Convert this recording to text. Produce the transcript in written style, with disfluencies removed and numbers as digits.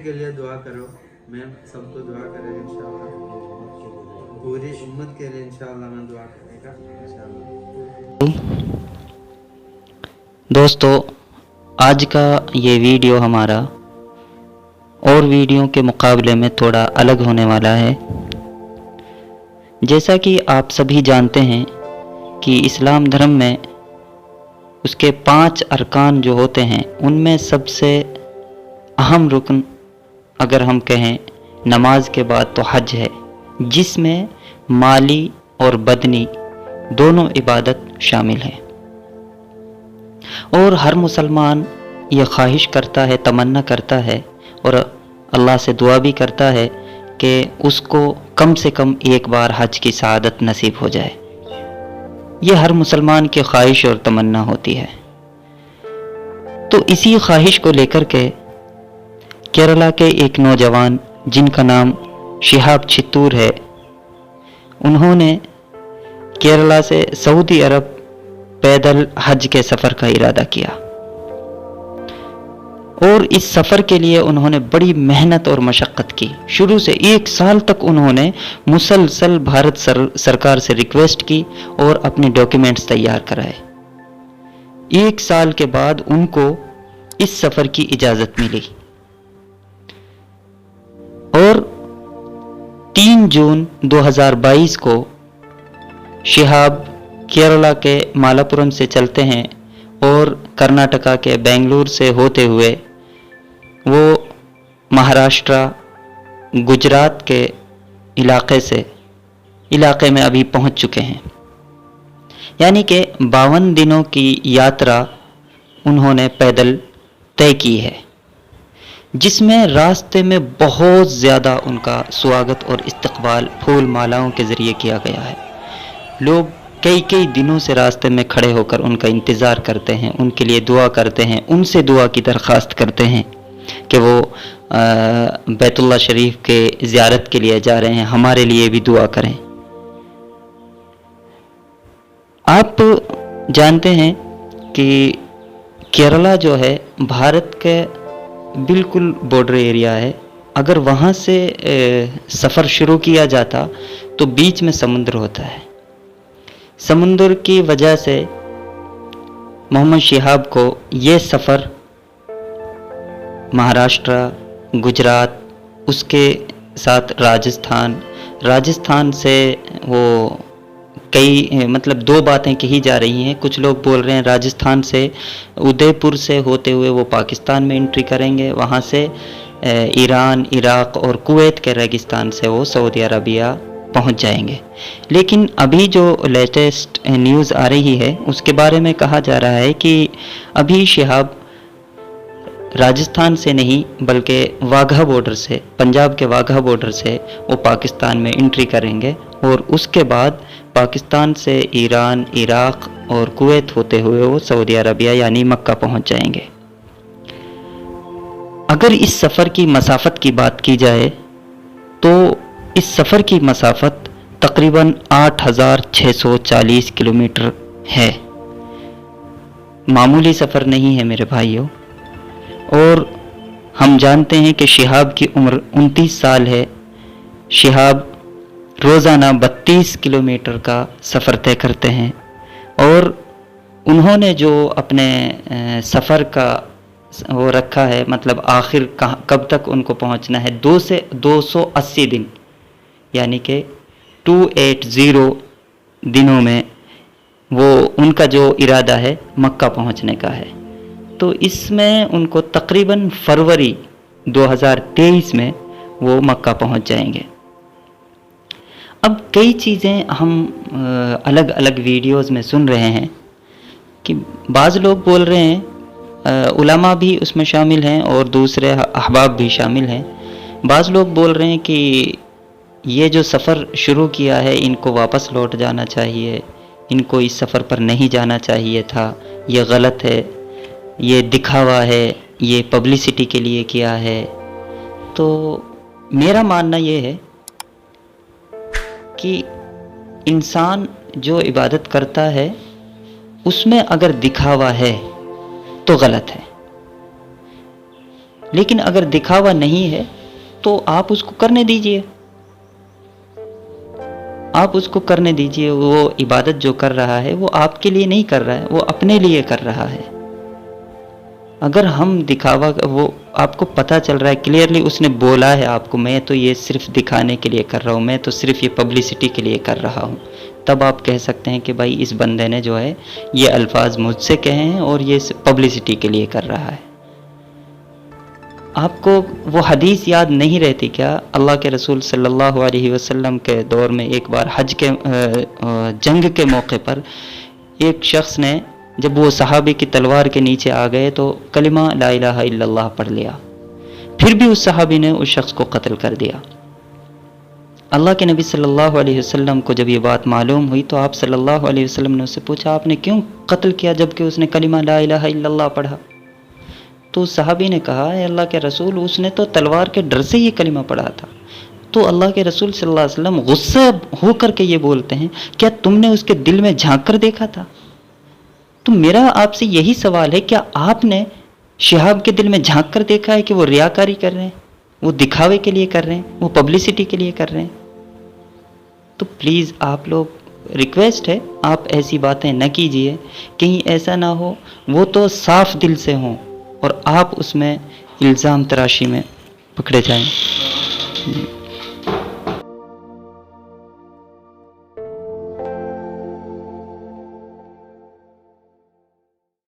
کے لیے دعا کرو. میں سب کو دعا کرے گا انشاءاللہ. پوری امت کے لیے انشاءاللہ میں دعا کرے گا انشاءاللہ. دوستو، آج کا یہ ویڈیو ہمارا اور ویڈیو کے مقابلے میں تھوڑا الگ ہونے والا ہے. جیسا کہ آپ سبھی جانتے ہیں کہ اسلام دھرم میں اس کے 5 ارکان جو ہوتے ہیں ان میں سب سے اہم رکن اگر ہم کہیں نماز کے بعد تو حج ہے، جس میں مالی اور بدنی دونوں عبادت شامل ہیں. اور ہر مسلمان یہ خواہش کرتا ہے، تمنا کرتا ہے اور اللہ سے دعا بھی کرتا ہے کہ اس کو کم سے کم ایک بار حج کی سعادت نصیب ہو جائے. یہ ہر مسلمان کی خواہش اور تمنا ہوتی ہے. تو اسی خواہش کو لے کر کے کیرلا کے ایک نوجوان جن کا نام شہاب چتور ہے، انہوں نے کیرلا سے سعودی عرب پیدل حج کے سفر کا ارادہ کیا. اور اس سفر کے لیے انہوں نے بڑی محنت اور مشقت کی. شروع سے 1 سال تک انہوں نے مسلسل بھارت سرکار سے ریکویسٹ کی اور اپنے ڈاکیومنٹس تیار کرائے. 1 سال کے بعد ان کو اس سفر کی اجازت ملی اور 3 جون 2022 کو شہاب کیرلا کے مالاپورم سے چلتے ہیں اور کرناٹکا کے بنگلور سے ہوتے ہوئے وہ مہاراشٹرا گجرات کے علاقے میں ابھی پہنچ چکے ہیں. یعنی کہ 52 دنوں کی یاترا انہوں نے پیدل طے کی ہے، جس میں راستے میں بہت زیادہ ان کا سواگت اور استقبال پھول مالاؤں کے ذریعے کیا گیا ہے. لوگ کئی دنوں سے راستے میں کھڑے ہو کر ان کا انتظار کرتے ہیں، ان کے لیے دعا کرتے ہیں، ان سے دعا کی درخواست کرتے ہیں کہ وہ بیت اللہ شریف کے زیارت کے لیے جا رہے ہیں، ہمارے لیے بھی دعا کریں. آپ جانتے ہیں کہ کیرلا جو ہے بھارت کے بالکل بارڈر ایریا ہے. اگر وہاں سے سفر شروع کیا جاتا تو بیچ میں سمندر ہوتا ہے. سمندر کی وجہ سے محمد شہاب کو یہ سفر مہاراشٹرا، گجرات، اس کے ساتھ راجستھان سے وہ مطلب 2 باتیں کہی جا رہی ہیں. کچھ لوگ بول رہے ہیں راجستھان سے ادے پور سے ہوتے ہوئے وہ پاکستان میں انٹری کریں گے، وہاں سے ایران، عراق اور کویت کے ریگستان سے وہ سعودی عربیہ پہنچ جائیں گے. لیکن ابھی جو لیٹسٹ نیوز آ رہی ہے اس کے بارے میں کہا جا رہا ہے کہ ابھی شہاب راجستھان سے نہیں بلکہ واگھا بارڈر سے، پنجاب کے واگھا بارڈر سے وہ پاکستان میں انٹری کریں گے اور اس کے بعد پاکستان سے ایران، عراق اور کویت ہوتے ہوئے وہ سعودی عربیہ یعنی مکہ پہنچ جائیں گے. اگر اس سفر کی مسافت کی بات کی جائے تو اس سفر کی مسافت تقریباً 8640 کلومیٹر ہے. معمولی سفر نہیں ہے میرے بھائیوں. اور ہم جانتے ہیں کہ شہاب کی عمر 29 سال ہے. شہاب روزانہ 32 کلومیٹر کا سفر طے کرتے ہیں اور انہوں نے جو اپنے سفر کا وہ رکھا ہے، مطلب آخر کب تک ان کو پہنچنا ہے، 2 سے 280 دن یعنی کہ 280 دنوں میں وہ ان کا جو ارادہ ہے مکہ پہنچنے کا ہے. تو اس میں ان کو تقریباً فروری 2023 میں وہ مکہ پہنچ جائیں گے. اب کئی چیزیں ہم الگ الگ ویڈیوز میں سن رہے ہیں کہ بعض لوگ بول رہے ہیں، علماء بھی اس میں شامل ہیں اور دوسرے احباب بھی شامل ہیں، بعض لوگ بول رہے ہیں کہ یہ جو سفر شروع کیا ہے ان کو واپس لوٹ جانا چاہیے، ان کو اس سفر پر نہیں جانا چاہیے تھا، یہ غلط ہے، یہ دکھاوا ہے، یہ پبلسٹی کے لیے کیا ہے. تو میرا ماننا یہ ہے کہ انسان جو عبادت کرتا ہے اس میں اگر دکھاوا ہے تو غلط ہے. لیکن اگر دکھاوا نہیں ہے تو آپ اس کو کرنے دیجئے، آپ اس کو کرنے دیجئے. وہ عبادت جو کر رہا ہے وہ آپ کے لیے نہیں کر رہا ہے، وہ اپنے لیے کر رہا ہے. اگر ہم دکھاوا، وہ آپ کو پتہ چل رہا ہے کلیئرلی، اس نے بولا ہے آپ کو میں تو یہ صرف دکھانے کے لیے کر رہا ہوں، میں تو صرف یہ پبلسٹی کے لیے کر رہا ہوں، تب آپ کہہ سکتے ہیں کہ بھائی اس بندے نے جو ہے یہ الفاظ مجھ سے کہے ہیں اور یہ پبلسٹی کے لیے کر رہا ہے. آپ کو وہ حدیث یاد نہیں رہتی کیا؟ اللہ کے رسول صلی اللہ علیہ وسلم کے دور میں ایک بار حج کے جنگ کے موقع پر ایک شخص نے، جب وہ صحابی کی تلوار کے نیچے آ گئے تو کلمہ لا الہ الا اللہ پڑھ لیا، پھر بھی اس صحابی نے اس شخص کو قتل کر دیا. اللہ کے نبی صلی اللہ علیہ وسلم کو جب یہ بات معلوم ہوئی تو آپ صلی اللہ علیہ وسلم نے اس سے پوچھا آپ نے کیوں قتل کیا جبکہ اس نے کلمہ لا الہ الا اللہ پڑھا؟ تو صحابی نے کہا اے اللہ کے رسول، اس نے تو تلوار کے ڈر سے یہ کلمہ پڑھا تھا. تو اللہ کے رسول صلی اللہ علیہ وسلم غصہ ہو کر کے یہ بولتے ہیں کیا تم نے اس کے دل میں جھانک کر دیکھا تھا؟ تو میرا آپ سے یہی سوال ہے، کیا آپ نے شہاب کے دل میں جھانک کر دیکھا ہے کہ وہ ریاکاری کر رہے ہیں، وہ دکھاوے کے لیے کر رہے ہیں، وہ پبلسٹی کے لیے کر رہے ہیں؟ تو پلیز آپ لوگ، ریکویسٹ ہے آپ ایسی باتیں نہ کیجئے، کہیں ایسا نہ ہو وہ تو صاف دل سے ہوں اور آپ اس میں الزام تراشی میں پکڑے جائیں.